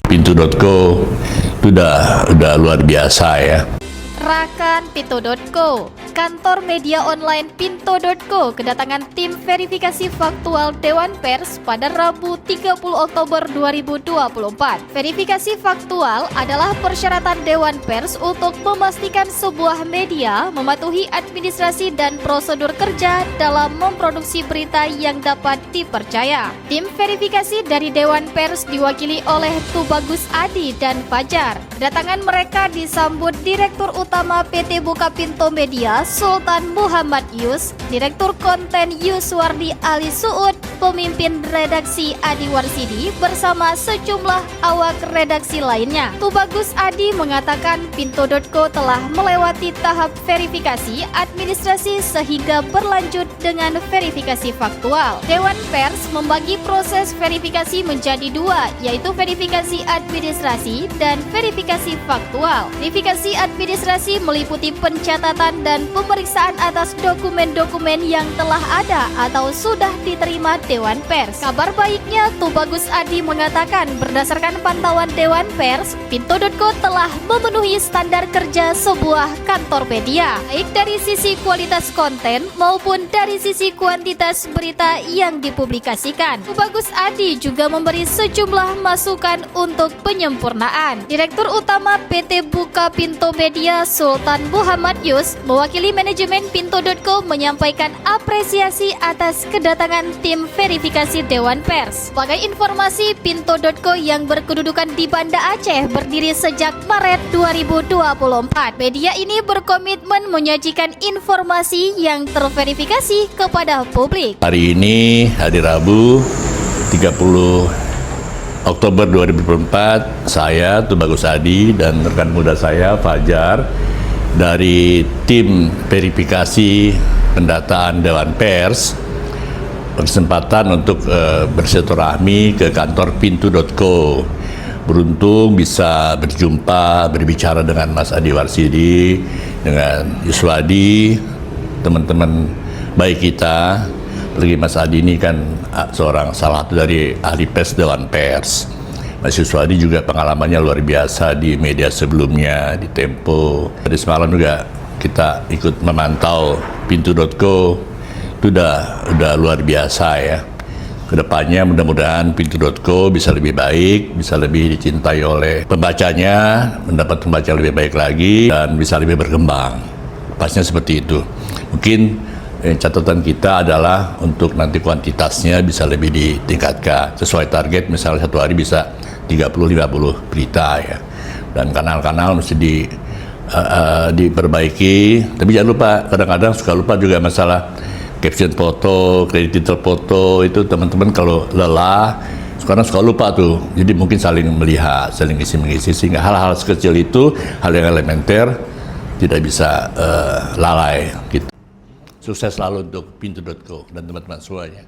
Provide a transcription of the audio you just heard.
Pintu.co itu udah luar biasa ya. Rakan Pintu.co, kantor media online Pintu.co kedatangan tim verifikasi faktual Dewan Pers pada Rabu 30 Oktober 2024. Verifikasi faktual adalah persyaratan Dewan Pers untuk memastikan sebuah media mematuhi administrasi dan prosedur kerja dalam memproduksi berita yang dapat dipercaya. Tim verifikasi dari Dewan Pers diwakili oleh Tubagus Adi dan Fajar. Kedatangan mereka disambut Direktur Utama PT Bukapinto Media Sultan Muhammad Yus, Direktur Konten Yuswardi Ali Suud, pemimpin redaksi Adi Warsidi bersama sejumlah awak redaksi lainnya. Tubagus Adi mengatakan Pintu.co telah melewati tahap verifikasi administrasi sehingga berlanjut dengan verifikasi faktual. Dewan Pers membagi proses verifikasi menjadi dua, yaitu verifikasi administrasi dan verifikasi faktual. Verifikasi administrasi meliputi pencatatan dan pemeriksaan atas dokumen-dokumen yang telah ada atau sudah diterima Dewan Pers. Kabar baiknya, Tubagus Adi mengatakan berdasarkan pantauan Dewan Pers, Pintu.co telah memenuhi standar kerja sebuah kantor media, baik dari sisi kualitas konten maupun dari sisi kuantitas berita yang dipublikasikan. Tubagus Adi juga memberi sejumlah masukan untuk penyempurnaan. Direktur Utama PT Bukapinto Media Sultan Muhammad Yus mewakili manajemen Pintu.co menyampaikan apresiasi atas kedatangan tim verifikasi Dewan Pers. Sebagai informasi, Pintu.co yang berkedudukan di Banda Aceh berdiri sejak Maret 2024. Media ini berkomitmen menyajikan informasi yang terverifikasi kepada publik. Hari ini, hari Rabu 30 Oktober 2024, saya Tubagus Adi dan rekan muda saya Fajar dari tim verifikasi pendataan Dewan Pers berkesempatan untuk bersilaturahmi ke kantor Pintu.co. Beruntung bisa berjumpa, berbicara dengan Mas Adi Warsidi, dengan Yuswadi, teman-teman baik kita. Lagi Mas Adi ini kan salah satu dari ahli pers Dewan Pers. Mas Yuswadi juga pengalamannya luar biasa di media sebelumnya, di Tempo. Tadi semalam juga kita ikut memantau Pintu.co, itu udah luar biasa ya. Kedepannya mudah-mudahan Pintu.co bisa lebih baik, bisa lebih dicintai oleh pembacanya, mendapat pembaca lebih baik lagi, dan bisa lebih berkembang. Pasnya seperti itu. Mungkin catatan kita adalah untuk nanti kuantitasnya bisa lebih ditingkatkan sesuai target, misalnya satu hari bisa 30-50 berita ya, dan kanal-kanal mesti diperbaiki. Tapi jangan lupa, kadang-kadang suka lupa juga masalah caption foto, kredit detail foto, itu teman-teman kalau lelah sekarang suka lupa tuh, jadi mungkin saling melihat, saling mengisi sehingga hal-hal sekecil itu, hal yang elementer tidak bisa lalai gitu. Sukses selalu untuk Pintu.co dan teman-teman semuanya.